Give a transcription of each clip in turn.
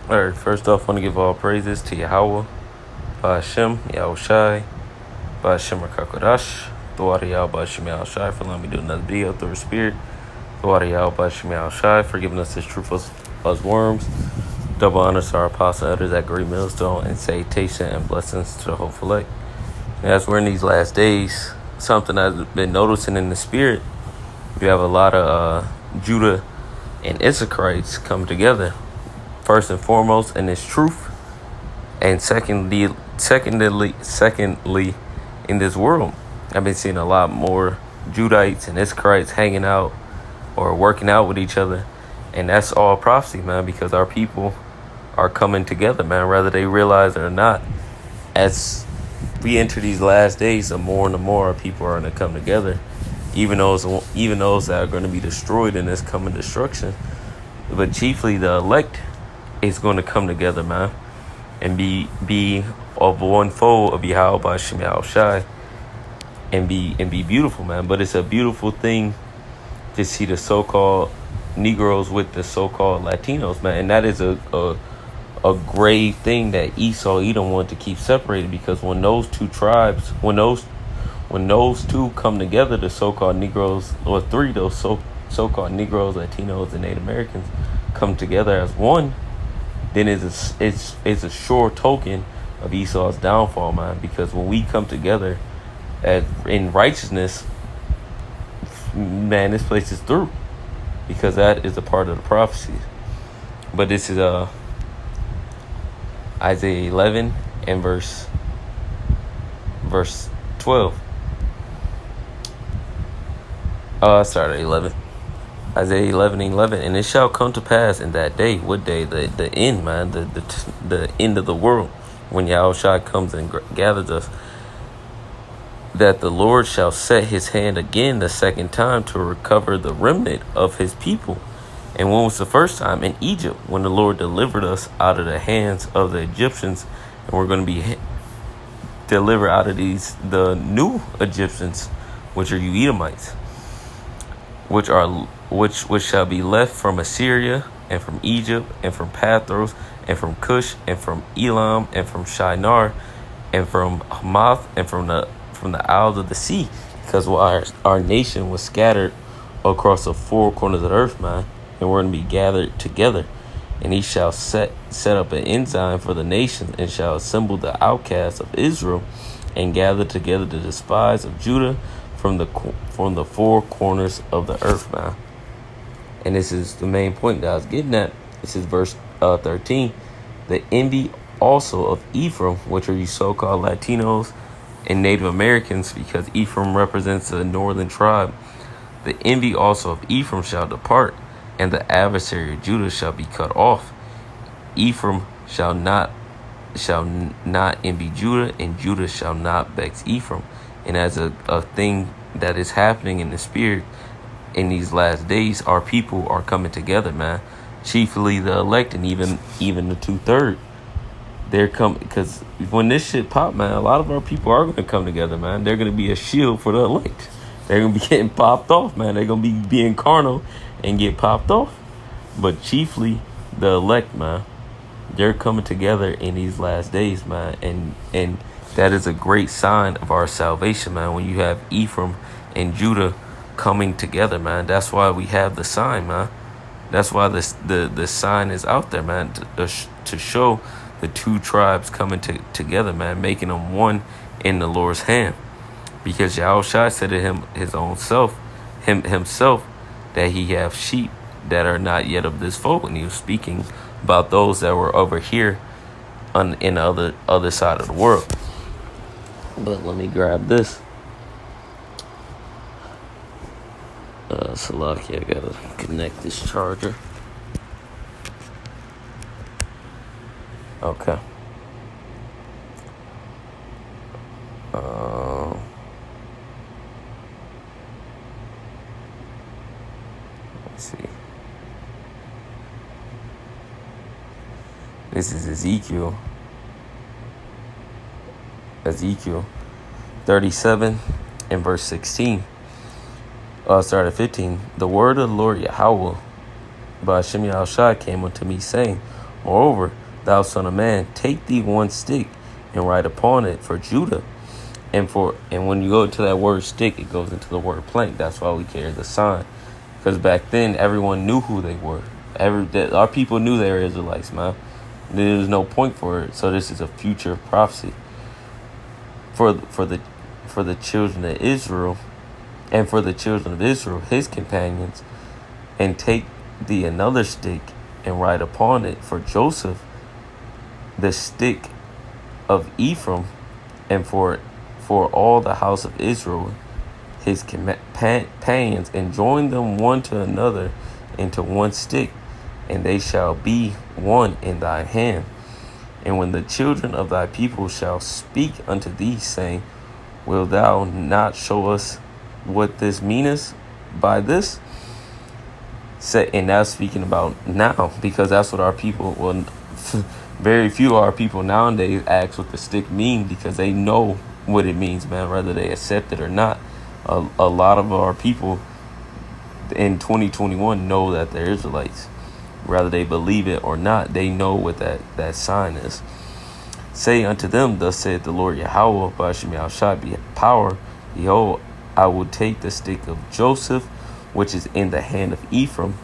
All right, first off, I want to give all praises to Yahweh, Ba'Hashem, Yahushai, Ba'Hashem Rakakodash, Thawada Yahweh, Ba'Hashem Yahushai, for letting me do another video through the Spirit. Thawada Yahweh, Ba'Hashem Yahushai, for giving us this truth us worms. Double honors to our apostle elders at Great Millstone, and salutation and blessings to the hopeful elect. As we're in these last days, something I've been noticing in the Spirit, you have a lot of Judah and Issacharites come together. First and foremost in this truth, and secondly in this world. I've been seeing a lot more Judites and Issacharites hanging out or working out with each other, and that's all prophecy, man, because our people are coming together, man, whether they realize it or not. As we enter these last days, the more and more our people are going to come together, even those that are going to be destroyed in this coming destruction. But chiefly the elect is going to come together, man, and be of one fold of Yahweh Ba'Hashem Yahushai, and be beautiful, man. But it's a beautiful thing to see the so-called Negroes with the so-called Latinos, man, and that is a grave thing that Esau Edom wanted to keep separated, because when those two tribes, when those two come together, the so-called Negroes, or three, those so-called Negroes, Latinos, and Native Americans come together as one, then it's a sure token of Esau's downfall, man. Because when we come together in righteousness, man, this place is through, because that is a part of the prophecy. But this is Isaiah 11 and verse 12. Sorry, 11. Isaiah 11:11, and it shall come to pass in that day, what day? The end, man, the end of the world, when Yahushua comes and gathers us, that the Lord shall set his hand again the second time to recover the remnant of his people. And when was the first time? In Egypt, when the Lord delivered us out of the hands of the Egyptians, and we're going to be delivered out of the new Egyptians, which are you Edomites, which shall be left from Assyria, and from Egypt, and from Pathros, and from Cush, and from Elam, and from Shinar, and from Hamath, and from the isles of the sea, because our nation was scattered across the four corners of the earth, man, and we're going to be gathered together. And he shall set up an ensign for the nations, and shall assemble the outcasts of Israel, and gather together the despised of Judah from the four corners of the earth, man. And this is the main point that I was getting at. This is verse 13. The envy also of Ephraim, which are you so-called Latinos and Native Americans, because Ephraim represents a northern tribe. The envy also of Ephraim shall depart, and the adversary of Judah shall be cut off. Ephraim shall not envy Judah, and Judah shall not vex Ephraim. And as a thing that is happening in the spirit in these last days, our people are coming together, man. Chiefly the elect, and even the 2/3. They're coming, because when this shit pop, man, a lot of our people are going to come together, man. They're going to be a shield for the elect. They're going to be getting popped off, man. They're going to be being carnal and get popped off. But chiefly the elect, man, they're coming together in these last days, man. And that is a great sign of our salvation, man, when you have Ephraim and Judah coming together, man. That's why we have the sign, man. That's why the sign is out there, man, to show the two tribes coming together, man, making them one in the Lord's hand. Because Yahushua said to himself that he have sheep that are not yet of this fold, and he was speaking about those that were over here in the other side of the world. But let me grab this. Salaki, I gotta connect this charger. Okay. Let's see. This is Ezekiel 37 and verse 16. Start at 15. The word of the Lord Yahweh Ba'Hashem Yahushai came unto me, saying, Moreover, thou son of man, take thee one stick and write upon it for Judah. And when you go to that word stick, it goes into the word plank. That's why we carry the sign. Because back then, everyone knew who they were. Our people knew they were Israelites, man. There was no point for it. So this is a future prophecy for the children of Israel, and for the children of Israel, his companions. And take thee another stick and write upon it for Joseph, the stick of Ephraim, and for all the house of Israel, his companions, and join them one to another into one stick, and they shall be one in thy hand. And when the children of thy people shall speak unto thee, saying, Wilt thou not show us what this meaneth by this? And that's speaking about now, because that's what our people, very few of our people nowadays ask what the stick mean, because they know what it means, man, whether they accept it or not. A lot of our people in 2021 know that they're Israelites. Whether they believe it or not, they know what that sign is. Say unto them, thus saith the Lord Yahweh, Ba'ashem Yahushua, be power. Behold, I will take the stick of Joseph, which is in the hand of Ephraim,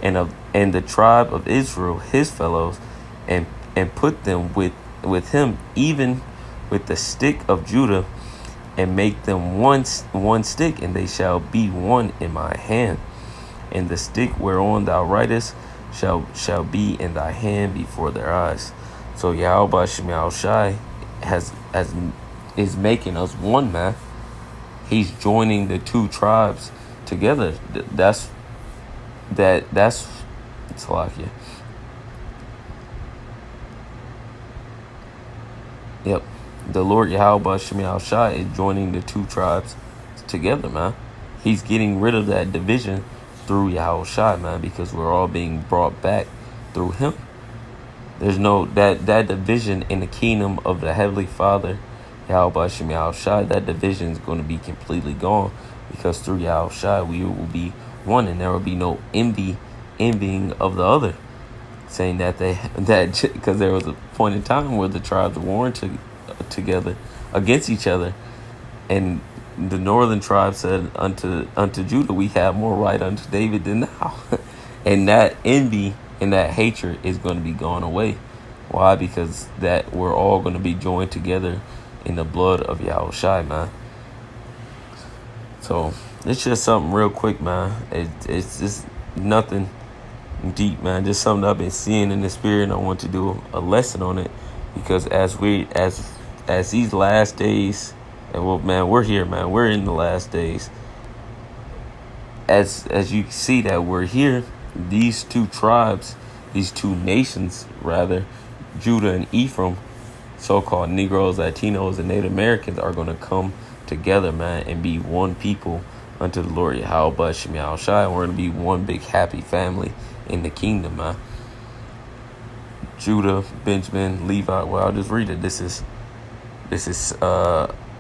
and the tribe of Israel, his fellows, and put them with him, even with the stick of Judah, and make them one stick, and they shall be one in my hand. And the stick whereon thou writest shall be in thy hand before their eyes. So Yahweh Ba'ashem Yahushua is making us one, man. He's joining the two tribes together. That's Salakia. Yep. The Lord Yahweh Ba'ashem Yahushua is joining the two tribes together, man. He's getting rid of that division through Yahushua, man, because we're all being brought back through him. There's no that division in the kingdom of the Heavenly Father, Yahweh Ba'ashem Yahushua, that division is going to be completely gone, because through Yahushua we will be one, and there will be no envying of the other, saying that because there was a point in time where the tribes warred together against each other, and the northern tribe said unto Judah, we have more right unto David than thou. And that envy and that hatred is going to be gone away. Why? Because that we're all going to be joined together in the blood of Yahushua, man. So it's just something real quick, man. It's just nothing deep, man. Just something I've been seeing in the spirit, and I want to do a lesson on it, because as these last days, and well, man, we're here, man. We're in the last days. As you see that we're here, these two tribes, these two nations, rather, Judah and Ephraim, so-called Negroes, Latinos, and Native Americans, are going to come together, man, and be one people unto the Lord Yahweh Ba'ashem Yahushua, and we're going to be one big happy family in the kingdom, man. Judah, Benjamin, Levi. Well, I'll just read it. This is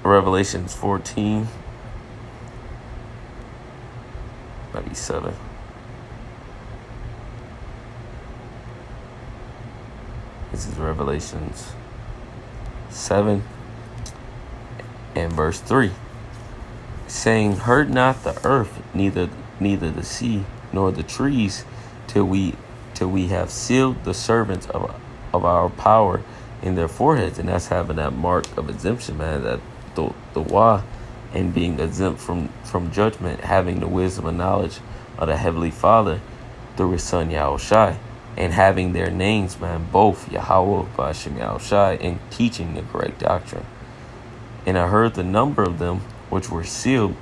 Revelations 14, maybe 7. This is Revelations 7 and verse 3, saying, hurt not the earth, neither the sea, nor the trees, till we have sealed the servants of our power in their foreheads. And that's having that mark of exemption, man, that the wah, and being exempt from judgment, having the wisdom and knowledge of the Heavenly Father through his son Yahushua, and having their names, man, both Yahweh Ba'ashem Yahushua, and teaching the correct doctrine. And I heard the number of them which were sealed,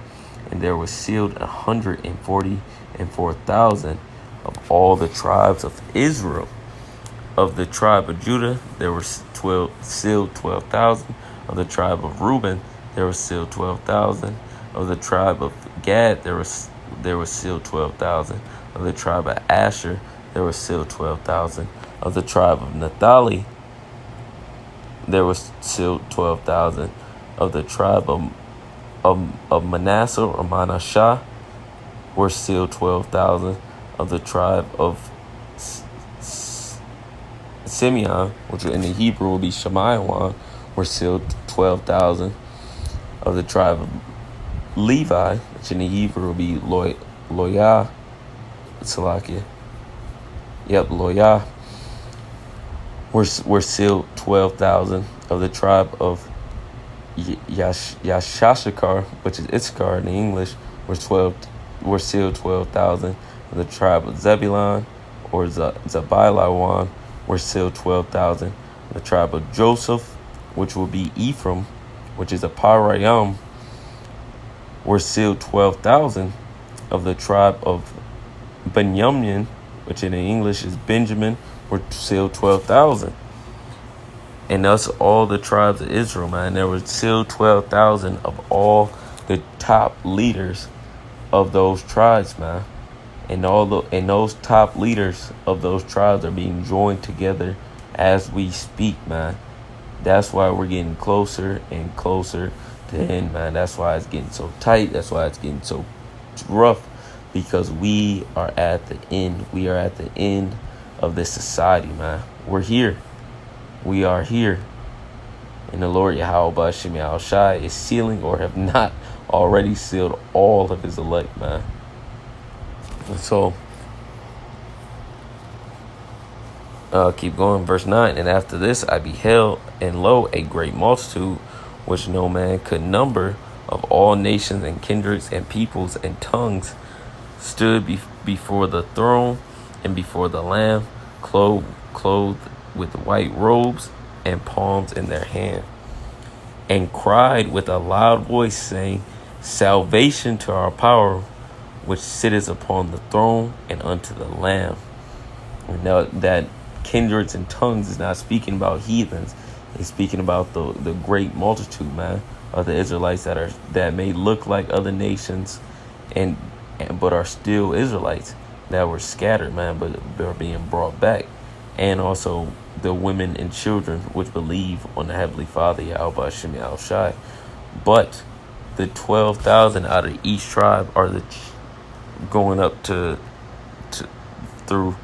and there was sealed 144,000 of all the tribes of Israel. Of the tribe of Judah, there were sealed 12,000. Of the tribe of Reuben, there were sealed 12,000. Of the tribe of Gad, there was sealed 12,000. Of the tribe of Asher, there was sealed 12,000. Of the tribe of Naphtali, there was sealed 12,000. Of the tribe of Manasseh or Manasseh were sealed 12,000. Of the tribe of Simeon, which in the Hebrew will be Shemaiah, were sealed 12,000. Of the tribe of Levi, which in the Hebrew will be Loyah, Salakia. Yep, Loyah. Were sealed 12,000. Of the tribe of Yashashakar, which is Issachar in the English, were sealed 12,000. Of the tribe of Zebulun, or Zabilawan, were sealed 12,000. The tribe of Joseph, which will be Ephraim, which is a Parayam, were sealed 12,000. Of the tribe of Benjamin, which in the English is Benjamin, were sealed 12,000. And thus all the tribes of Israel, man, there were sealed 12,000 of all the top leaders of those tribes, man. And those top leaders of those tribes are being joined together as we speak, man. That's why we're getting closer and closer to the end, man. That's why it's getting so tight. That's why it's getting so rough, because we are at the end. We are at the end of this society, man. We're here. We are here. And the Lord Yahweh Ba'Shem Yahushai is sealing, or have not already sealed, all of his elect, man. And so, keep going, verse 9. And after this I beheld, and lo, a great multitude, which no man could number, of all nations and kindreds and peoples and tongues, stood before the throne and before the Lamb, clothed with white robes and palms in their hand, and cried with a loud voice, saying, Salvation to our power, which sitteth upon the throne, and unto the Lamb. And now that kindreds and tongues is not speaking about heathens. It's speaking about the great multitude, man, of the Israelites that may look like other nations, but are still Israelites, that were scattered, man, but are being brought back. And also the women and children which believe on the Heavenly Father, Yahweh Ba'Shem Yahushai. But the 12,000 out of each tribe are going up to through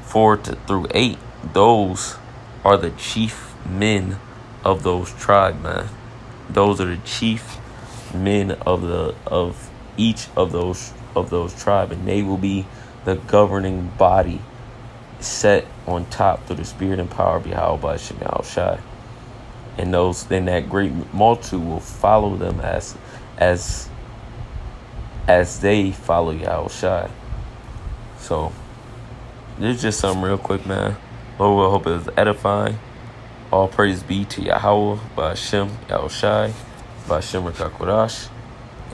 4 through 8. Those are the chief men of those tribes, man. Those are the chief men of each of those tribes, and they will be the governing body set on top through the spirit and power of Yahweh Ba'Shem Yahushai. And then that great multitude will follow them as they follow Yahushai. So this is just something real quick, man. Lord, I hope it was edifying. All praise be to Yahweh Ba'Shem Yahushai Ba'Shem Rakakodash.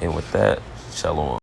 And with that, shalom.